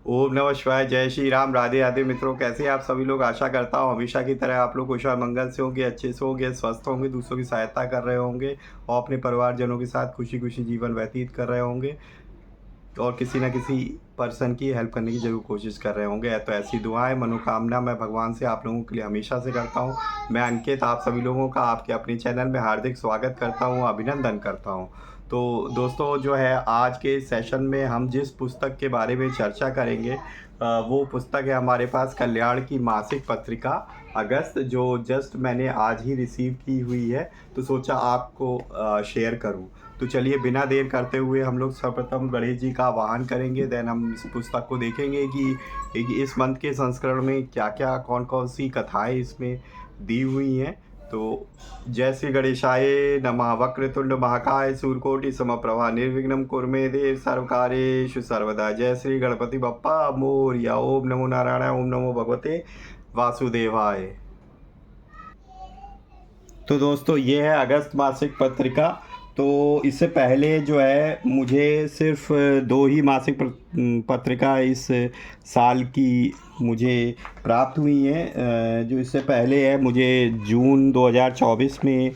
ओम नमः शिवाय। जय श्री राम। राधे राधे मित्रों, कैसे हैं आप सभी लोग। आशा करता हूँ हमेशा की तरह आप लोग कुशल मंगल से होंगे, अच्छे से होंगे, स्वस्थ होंगे, दूसरों की सहायता कर रहे होंगे और अपने परिवारजनों के साथ खुशी खुशी जीवन व्यतीत कर रहे होंगे और किसी न किसी पर्सन की हेल्प करने की ज़रूर कोशिश कर रहे होंगे। तो ऐसी दुआएं मनोकामना मैं भगवान से आप लोगों के लिए हमेशा से करता हूं। मैं अंकित आप सभी लोगों का आपके अपने चैनल में हार्दिक स्वागत करता हूं, अभिनंदन करता हूं। तो दोस्तों, जो है आज के सेशन में हम जिस पुस्तक के बारे में चर्चा करेंगे वो पुस्तक है हमारे पास कल्याण की मासिक पत्रिका अगस्त, जो जस्ट मैंने आज ही रिसीव की हुई है। तो सोचा आपको शेयर करूं। तो चलिए बिना देर करते हुए हम लोग सर्वप्रथम गणेश जी का आवाहन करेंगे, देन हम इस पुस्तक को देखेंगे कि इस मंथ के संस्करण में क्या क्या कौन कौन सी कथाएं इसमें दी हुई हैं। तो जय श्री गणेशाय नमः। वक्रतुंड महाकाय सूर्यकोटि समप्रभा निर्विघ्नं कुरु देव सर्वकार्येषु सर्वदा। जय श्री गणपति बप्पा मोरया। ओम नमो नारायण। ओम नमो भगवते वासुदेवाय। तो दोस्तों, ये है अगस्त मासिक पत्रिका। तो इससे पहले जो है मुझे सिर्फ दो ही मासिक पत्रिका इस साल की मुझे प्राप्त हुई हैं। जो इससे पहले है मुझे जून 2024 में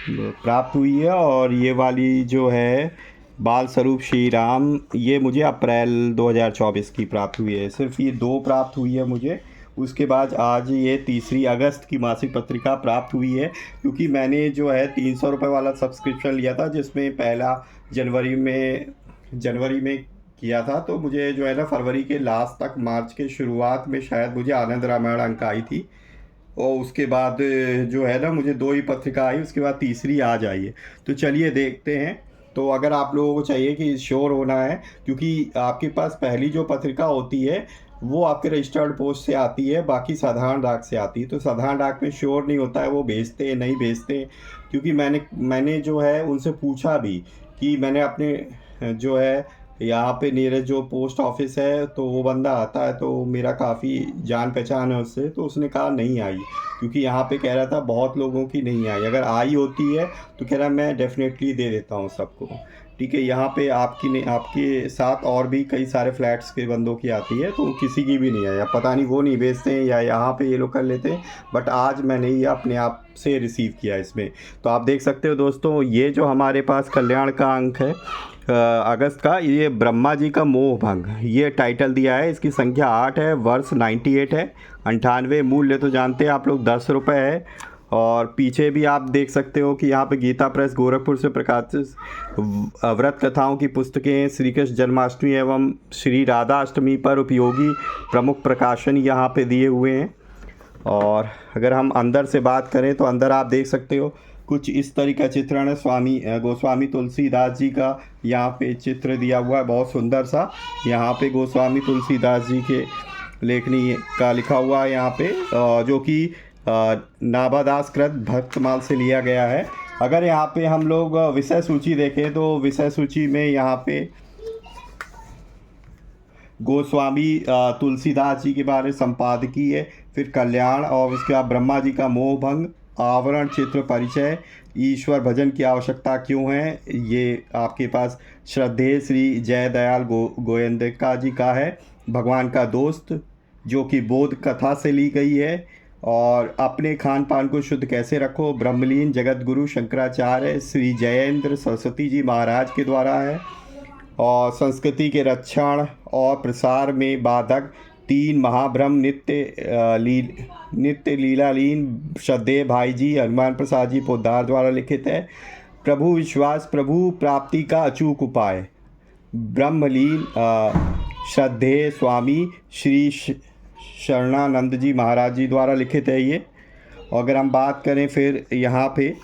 प्राप्त हुई है, और ये वाली जो है बाल स्वरूप श्री राम, ये मुझे अप्रैल 2024 की प्राप्त हुई है। सिर्फ ये दो प्राप्त हुई है मुझे। उसके बाद आज ये तीसरी अगस्त की मासिक पत्रिका प्राप्त हुई है, क्योंकि मैंने जो है 300 रुपये वाला सब्सक्रिप्शन लिया था, जिसमें पहला जनवरी में किया था। तो मुझे जो है ना फरवरी के लास्ट तक, मार्च के शुरुआत में शायद मुझे आनंद रामायण अंक आई थी, और उसके बाद जो है ना मुझे दो ही पत्रिका आई, उसके बाद तीसरी आज आई है। तो चलिए देखते हैं। तो अगर आप लोगों को चाहिए कि श्योर होना है, क्योंकि आपके पास पहली जो पत्रिका होती है वो आपके रजिस्टर्ड पोस्ट से आती है, बाकी साधारण डाक से आती है। तो साधारण डाक में श्योर नहीं होता है वो भेजते हैं नहीं भेजते हैं, क्योंकि मैंने जो है उनसे पूछा भी कि मैंने अपने जो है यहाँ पे नियरेस्ट जो पोस्ट ऑफिस है, तो वो बंदा आता है, तो मेरा काफ़ी जान पहचान है उससे। तो उसने कहा नहीं आई, क्योंकि यहाँ पे कह रहा था बहुत लोगों की नहीं आई। अगर आई होती है तो कह रहा मैं डेफिनेटली दे देता हूँ सबको। ठीक है, यहाँ पे आपके साथ और भी कई सारे फ्लैट्स के बंदों की आती है, तो किसी की भी नहीं है, या पता नहीं वो नहीं भेजते हैं या यहाँ पे ये लोग कर लेते हैं। बट आज मैंने ये अपने आप से रिसीव किया इसमें। तो आप देख सकते हो दोस्तों, ये जो हमारे पास कल्याण का अंक है अगस्त का, ये ब्रह्मा जी का मोह भंग, ये टाइटल दिया है। इसकी संख्या 8 है, वर्ष 98 है, 98। मूल्य तो जानते हैं आप लोग 10 रुपये है। और पीछे भी आप देख सकते हो कि यहाँ पे गीता प्रेस गोरखपुर से प्रकाशित व्रत कथाओं की पुस्तकें, श्री कृष्ण जन्माष्टमी एवं श्री राधा अष्टमी पर उपयोगी प्रमुख प्रकाशन यहाँ पे दिए हुए हैं। और अगर हम अंदर से बात करें तो अंदर आप देख सकते हो कुछ इस तरीके का चित्रण है। स्वामी गोस्वामी तुलसीदास जी का यहाँ पे चित्र दिया हुआ है, बहुत सुंदर सा। यहाँ पे गोस्वामी तुलसीदास जी के लेखनी का लिखा हुआ है यहाँ पे, जो कि नाभादासकृत भक्तमाल से लिया गया है। अगर यहाँ पे हम लोग विषय सूची देखें तो विषय सूची में यहाँ पे गोस्वामी तुलसीदास जी के बारे संपादकीय, फिर कल्याण, और उसके बाद ब्रह्मा जी का मोह भंग, आवरण चित्र परिचय, ईश्वर भजन की आवश्यकता क्यों है, ये आपके पास श्रद्धेय श्री जयदयाल गोयंदका जी का है। भगवान का दोस्त, जो कि बोध कथा से ली गई है। और अपने खान पान को शुद्ध कैसे रखो, ब्रह्मलीन जगत गुरु शंकराचार्य श्री जयेंद्र सरस्वती जी महाराज के द्वारा है। और संस्कृति के रक्षण और प्रसार में बाधक 3 महाब्रह्म नित्य लीलालीन श्रद्धेय भाई जी हनुमान प्रसाद जी पोद्दार द्वारा लिखित है। प्रभु विश्वास प्रभु प्राप्ति का अचूक उपाय, ब्रह्मलीन श्रद्धेय स्वामी श्री शरणानंद जी महाराज जी द्वारा लिखित है ये। और अगर हम बात करें फिर यहाँ पे,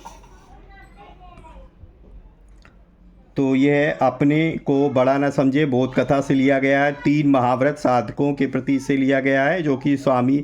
तो यह अपने को बड़ा न समझे बोध कथा से लिया गया है। 3 महाव्रत साधकों के प्रति से लिया गया है, जो कि स्वामी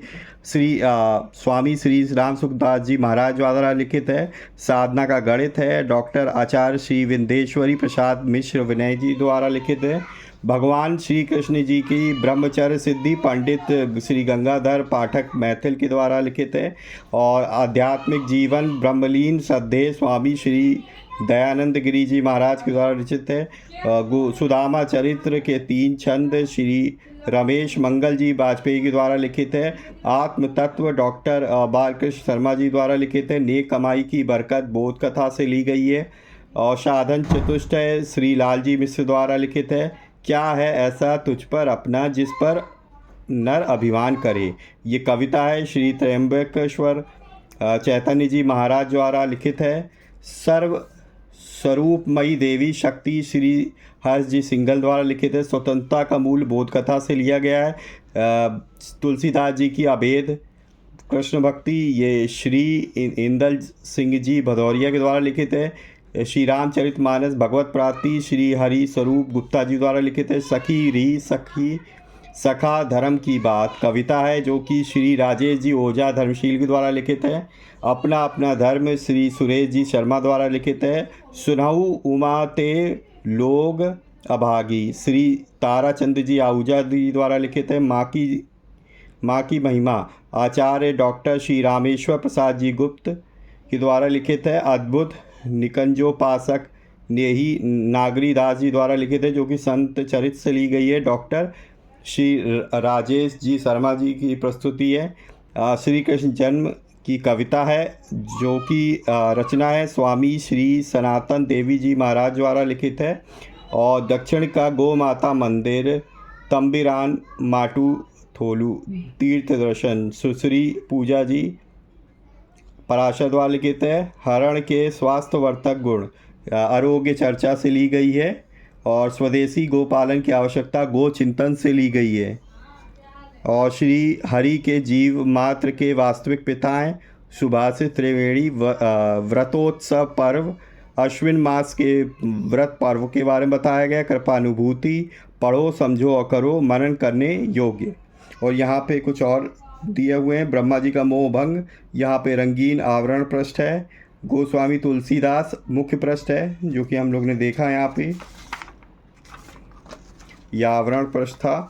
श्री राम सुखदास जी महाराज द्वारा लिखित है। साधना का गणित है, डॉक्टर आचार्य श्री विंदेश्वरी प्रसाद मिश्र विनय जी द्वारा लिखित है। भगवान श्री कृष्ण जी की ब्रह्मचर्य सिद्धि पंडित श्री गंगाधर पाठक मैथिल के द्वारा लिखित है। और आध्यात्मिक जीवन ब्रह्मलीन श्रद्धेय स्वामी श्री दयानंद गिरी जी महाराज के द्वारा रचित है। सुदामा चरित्र के 3 छंद श्री रमेश मंगल जी वाजपेयी के द्वारा लिखित है। आत्म तत्व डॉक्टर बालकृष्ण शर्मा जी द्वारा लिखित है। नेक कमाई की बरकत बोध कथा से ली गई है। और साधन चतुष्टय श्री लालजी मिश्र द्वारा लिखित है। क्या है ऐसा तुझ पर अपना जिस पर नर अभिमान करे, ये कविता है श्री त्र्यंबकेश्वर चैतन्य जी महाराज द्वारा लिखित है। सर्व स्वरूपमयी देवी शक्ति श्री हर्ष जी सिंघल द्वारा लिखित है। स्वतंत्रता का मूल बोध कथा से लिया गया है। तुलसीदास जी की अभेद कृष्ण भक्ति ये श्री इंदल सिंह जी भदौरिया के द्वारा लिखित है। श्री रामचरितमानस भगवत प्राप्ति श्री हरि स्वरूप गुप्ता जी द्वारा लिखित है। सखी री सखी सखा धर्म की बात कविता है जो कि श्री राजेश जी ओझा धर्मशील के द्वारा लिखित है। अपना अपना धर्म श्री सुरेश जी शर्मा द्वारा लिखित है। सुनहु उमा ते लोग अभागी श्री ताराचंद जी आहूजा जी द्वारा लिखित है। माँ की महिमा आचार्य डॉक्टर श्री रामेश्वर प्रसाद जी गुप्त के द्वारा लिखित है। अद्भुत निकंजोपासक नेही नागरी दास जी द्वारा लिखित है जो कि संत चरित से ली गई है। डॉक्टर श्री राजेश जी शर्मा जी की प्रस्तुति है। श्री कृष्ण जन्म की कविता है जो कि रचना है स्वामी श्री सनातन देवी जी महाराज द्वारा लिखित है। और दक्षिण का गौ माता मंदिर तंबिरान माटू थोलू तीर्थ दर्शन सुश्री पूजा जी पराशर द्वारा लिखित है। हरण के स्वास्थ्यवर्धक गुण आरोग्य चर्चा से ली गई है। और स्वदेशी गोपालन की आवश्यकता गो चिंतन से ली गई है। और श्री हरि के जीव मात्र के वास्तविक पिता हैं सुभाषित त्रिवेणी व्रतोत्सव पर्व अश्विन मास के व्रत पर्व के बारे में बताया गया। कृपानुभूति पढ़ो समझो और करो मनन करने योग्य। और यहाँ पे कुछ और दिए हुए हैं। ब्रह्मा जी का मोह भंग यहाँ पे रंगीन आवरण पृष्ठ है। गोस्वामी तुलसीदास मुख्य पृष्ठ है जो कि हम लोग ने देखा यहाँ पे यह आवरण पृष्ठ था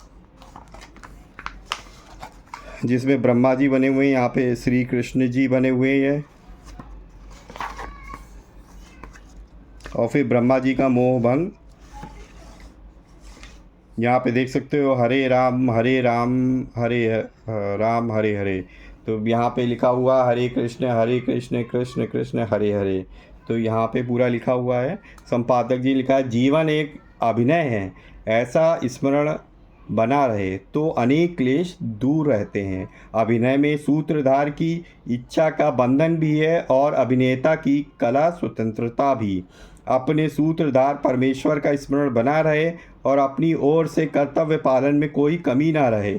जिसमें ब्रह्मा जी बने हुए हैं। यहाँ पे श्री कृष्ण जी बने हुए हैं। और फिर ब्रह्मा जी का मोह भंग यहाँ पे देख सकते हो हरे राम हरे राम हरे हरे। तो यहाँ पे लिखा हुआ हरे कृष्ण कृष्ण कृष्ण हरे हरे। तो यहाँ पे पूरा लिखा हुआ है। संपादक जी लिखा है जीवन एक अभिनय है, ऐसा स्मरण बना रहे तो अनेक क्लेश दूर रहते हैं। अभिनय में सूत्रधार की इच्छा का बंधन भी है और अभिनेता की कला स्वतंत्रता भी। अपने सूत्रधार परमेश्वर का स्मरण बना रहे और अपनी ओर से कर्तव्य पालन में कोई कमी ना रहे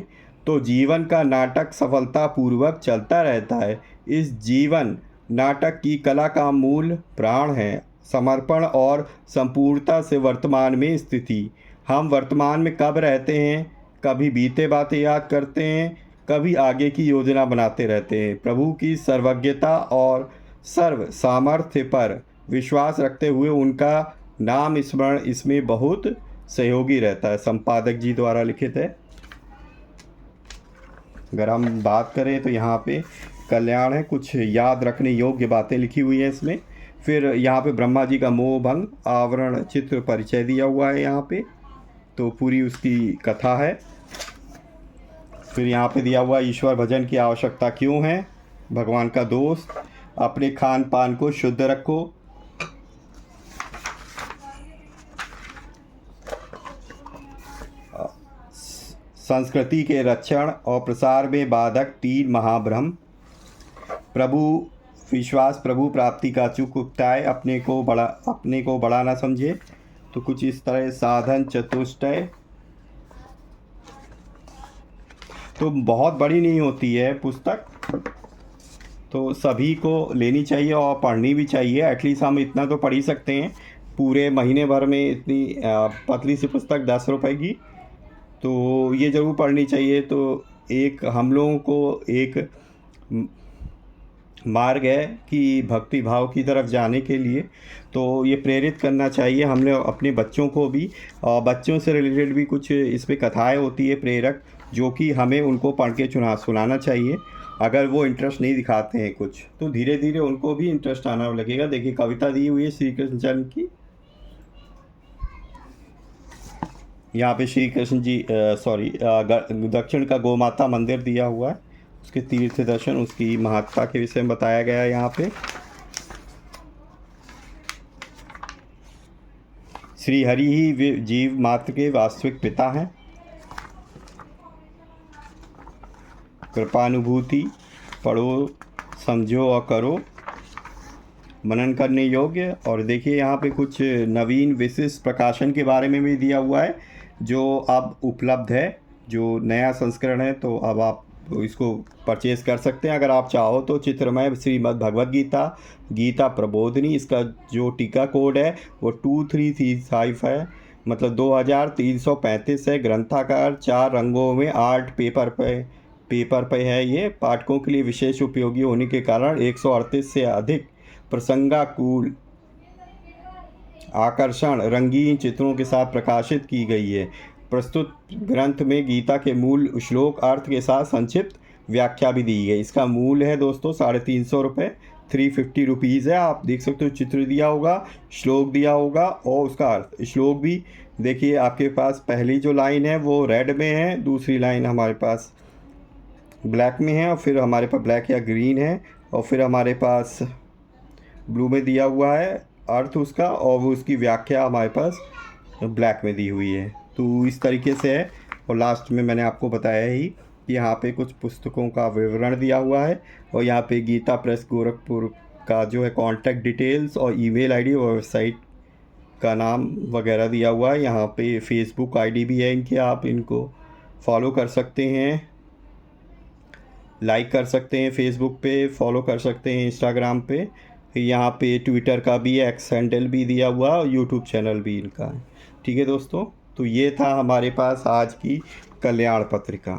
तो जीवन का नाटक सफलतापूर्वक चलता रहता है। इस जीवन नाटक की कला का मूल प्राण है समर्पण और संपूर्णता से वर्तमान में स्थिति। हम वर्तमान में कब रहते हैं, कभी बीते बातें याद करते हैं, कभी आगे की योजना बनाते रहते हैं। प्रभु की सर्वज्ञता और सर्व सामर्थ्य पर विश्वास रखते हुए उनका नाम स्मरण इसमें बहुत सहयोगी रहता है। संपादक जी द्वारा लिखित है। अगर हम बात करें तो यहाँ पे कल्याण है, कुछ याद रखने योग्य बातें लिखी हुई हैं इसमें। फिर यहाँ पे ब्रह्मा जी का मोह भंग आवरण चित्र परिचय दिया हुआ है यहाँ पे, तो पूरी उसकी कथा है। फिर यहाँ पे दिया हुआ ईश्वर भजन की आवश्यकता क्यों है, भगवान का दोस्त, अपने खान पान को शुद्ध रखो, संस्कृति के रक्षण और प्रसार में बाधक 3 महाभ्रम, प्रभु विश्वास प्रभु प्राप्ति का चूक उगताए, अपने को बड़ा ना समझे। तो कुछ इस तरह साधन चतुष्टय। तो बहुत बड़ी नहीं होती है पुस्तक, तो सभी को लेनी चाहिए और पढ़नी भी चाहिए। एटलीस्ट हम इतना तो पढ़ ही सकते हैं पूरे महीने भर में। इतनी पतली सी पुस्तक 10 रुपए की, तो ये ज़रूर पढ़नी चाहिए। तो एक हम लोगों को एक मार्ग है कि भक्ति भाव की तरफ जाने के लिए, तो ये प्रेरित करना चाहिए हमने अपने बच्चों को भी। और बच्चों से रिलेटेड भी कुछ इसमें कथाएं होती है प्रेरक, जो कि हमें उनको पढ़ के सुनाना चाहिए। अगर वो इंटरेस्ट नहीं दिखाते हैं कुछ, तो धीरे धीरे उनको भी इंटरेस्ट आना लगेगा। देखिए कविता दी हुई है श्री कृष्ण जन्म की, यहाँ पे श्री कृष्ण जी दक्षिण का गोमाता मंदिर दिया हुआ है, उसके तीर्थ दर्शन, उसकी महत्ता के विषय में बताया गया है यहाँ पे। श्री हरि ही जीव मात्र के वास्तविक पिता हैं। कृपानुभूति पढ़ो, समझो और करो, मनन करने योग्य। और देखिए यहाँ पे कुछ नवीन विशिष्ट प्रकाशन के बारे में भी दिया हुआ है, जो अब उपलब्ध है, जो नया संस्करण है। तो अब आप इसको परचेज़ कर सकते हैं अगर आप चाहो तो। चित्रमय श्रीमद् भगवद गीता, गीता प्रबोधिनी, इसका जो टीका कोड है वो 2335 है, मतलब 2335 है। ग्रंथाकार 4 रंगों में 8 पेपर पे है। ये पाठकों के लिए विशेष उपयोगी होने के कारण 138 से अधिक प्रसंगाकुल आकर्षण रंगीन चित्रों के साथ प्रकाशित की गई है। प्रस्तुत ग्रंथ में गीता के मूल श्लोक अर्थ के साथ संक्षिप्त व्याख्या भी दी गई। इसका मूल है दोस्तों 350 रुपये, 350 रुपीज़ है। आप देख सकते हो चित्र दिया होगा, श्लोक दिया होगा और उसका अर्थ। श्लोक भी देखिए आपके पास पहली जो लाइन है वो रेड में है, दूसरी लाइन हमारे पास ब्लैक में है, और फिर हमारे पास ब्लैक या ग्रीन है, और फिर हमारे पास ब्लू में दिया हुआ है अर्थ उसका, और वो उसकी व्याख्या हमारे पास ब्लैक में दी हुई है। तो इस तरीके से है। और लास्ट में मैंने आपको बताया ही कि यहाँ पे कुछ पुस्तकों का विवरण दिया हुआ है, और यहाँ पे गीता प्रेस गोरखपुर का जो है कॉन्टैक्ट डिटेल्स और ईमेल आईडी और वेबसाइट का नाम वगैरह दिया हुआ है। यहाँ पे फेसबुक आईडी भी है इनके, आप इनको फॉलो कर सकते हैं, लाइक कर सकते हैं, फेसबुक पे फॉलो कर सकते हैं, इंस्टाग्राम पे, यहाँ पे ट्विटर का भी एक्स हैंडल भी दिया हुआ और यूट्यूब चैनल भी इनका है। ठीक है दोस्तों, तो ये था हमारे पास आज की कल्याण पत्रिका।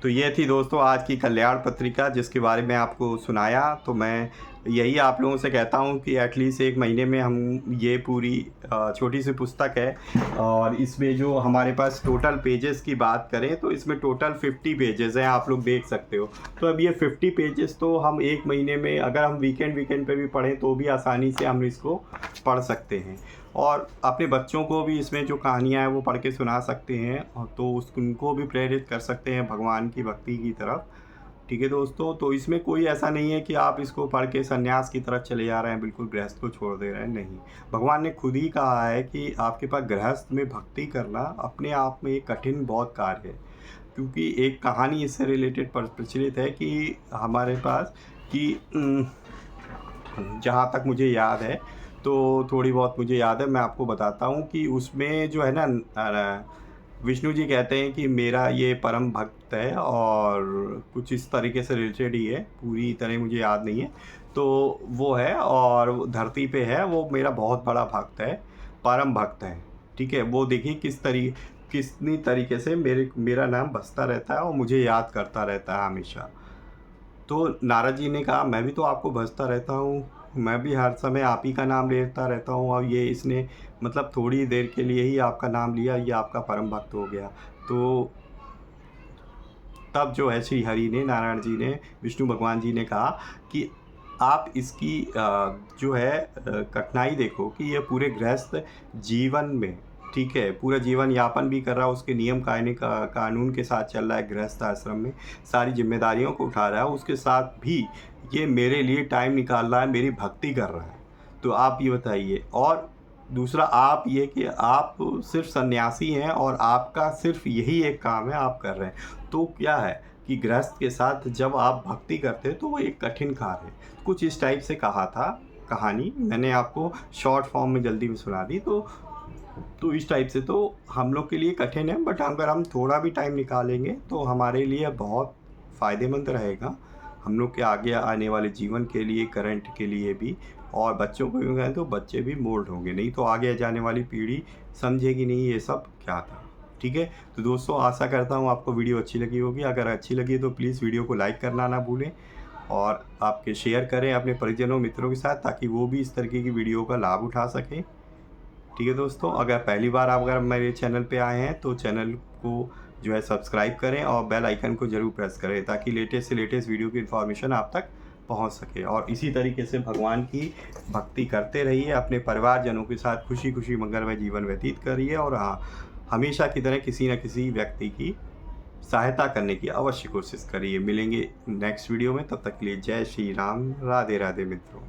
तो ये थी दोस्तों आज की कल्याण पत्रिका, जिसके बारे में आपको सुनाया। तो मैं यही आप लोगों से कहता हूँ कि एटलीस्ट 1 महीने में हम ये पूरी छोटी सी पुस्तक है, और इसमें जो हमारे पास टोटल पेजेस की बात करें तो इसमें टोटल 50 पेजेस हैं, आप लोग देख सकते हो। तो अब ये 50 पेजेस तो हम 1 महीने में, अगर हम वीकेंड पे भी पढ़ें तो भी आसानी से हम इसको पढ़ सकते हैं। और अपने बच्चों को भी इसमें जो कहानियाँ हैं वो पढ़ के सुना सकते हैं, और तो उनको भी प्रेरित कर सकते हैं भगवान की भक्ति की तरफ। ठीक है दोस्तों, तो इसमें कोई ऐसा नहीं है कि आप इसको पढ़ के संन्यास की तरफ चले जा रहे हैं, बिल्कुल गृहस्थ को छोड़ दे रहे हैं, नहीं। भगवान ने खुद ही कहा है कि आपके पास गृहस्थ में भक्ति करना अपने आप में एक कठिन बहुत कार्य है। क्योंकि एक कहानी इससे रिलेटेड प्रचलित है कि हमारे पास कि जहाँ तक मुझे याद है, तो थोड़ी बहुत मुझे याद है, मैं आपको बताता हूँ कि उसमें जो है ना, विष्णु जी कहते हैं कि मेरा ये परम भक्त है, और कुछ इस तरीके से रिलेटेड ही है, पूरी तरह मुझे याद नहीं है। तो वो है, और धरती पे है, वो मेरा बहुत बड़ा भक्त है, परम भक्त है। ठीक है, वो देखिए कितनी तरीके से मेरा नाम बसता रहता है और मुझे याद करता रहता है हमेशा। तो नारद जी ने कहा मैं भी तो आपको भजता रहता हूँ, मैं भी हर समय आप ही का नाम लेता रहता हूँ, और ये इसने मतलब थोड़ी देर के लिए ही आपका नाम लिया, ये आपका परम भक्त हो गया। तो तब जो है श्री हरि ने, नारायण जी ने, विष्णु भगवान जी ने कहा कि आप इसकी जो है कठिनाई देखो कि ये पूरे गृहस्थ जीवन में, ठीक है, पूरा जीवन यापन भी कर रहा है, उसके नियम कानून के साथ चल रहा है, गृहस्थ आश्रम में सारी जिम्मेदारियों को उठा रहा है, उसके साथ भी ये मेरे लिए टाइम निकाल रहा है, मेरी भक्ति कर रहा है। तो आप ये बताइए। और दूसरा आप ये कि आप सिर्फ सन्यासी हैं और आपका सिर्फ यही एक काम है आप कर रहे हैं। तो क्या है कि गृहस्थ के साथ जब आप भक्ति करते हैं तो वो एक कठिन कार्य है। कुछ इस टाइप से कहा था कहानी, मैंने आपको शॉर्ट फॉर्म में जल्दी में सुना दी। तो इस टाइप से तो हम लोग के लिए कठिन है, बट अगर हम थोड़ा भी टाइम निकालेंगे तो हमारे लिए बहुत फ़ायदेमंद रहेगा, हम लोग के आगे आने वाले जीवन के लिए, करंट के लिए भी। और बच्चों को भी कहें तो बच्चे भी मोल्ड होंगे, नहीं तो आगे जाने वाली पीढ़ी समझेगी नहीं ये सब क्या था। ठीक है। तो दोस्तों आशा करता हूँ आपको वीडियो अच्छी लगी होगी। अगर अच्छी लगी तो प्लीज़ वीडियो को लाइक करना ना भूलें और आपके शेयर करें अपने परिजनों मित्रों के साथ, ताकि वो भी इस तरीके की वीडियो का लाभ उठा सकें। ठीक है दोस्तों, अगर पहली बार आप अगर मेरे चैनल पे आए हैं तो चैनल को जो है सब्सक्राइब करें और बेल आइकन को ज़रूर प्रेस करें, ताकि लेटेस्ट से लेटेस्ट वीडियो की इन्फॉर्मेशन आप तक पहुंच सके। और इसी तरीके से भगवान की भक्ति करते रहिए, अपने परिवारजनों के साथ खुशी खुशी मंगलमय जीवन व्यतीत करिए और हाँ, हमेशा की तरह किसी न किसी व्यक्ति की सहायता करने की अवश्य कोशिश करिए। मिलेंगे नेक्स्ट वीडियो में, तब तक के लिए जय श्री राम, राधे राधे मित्रों।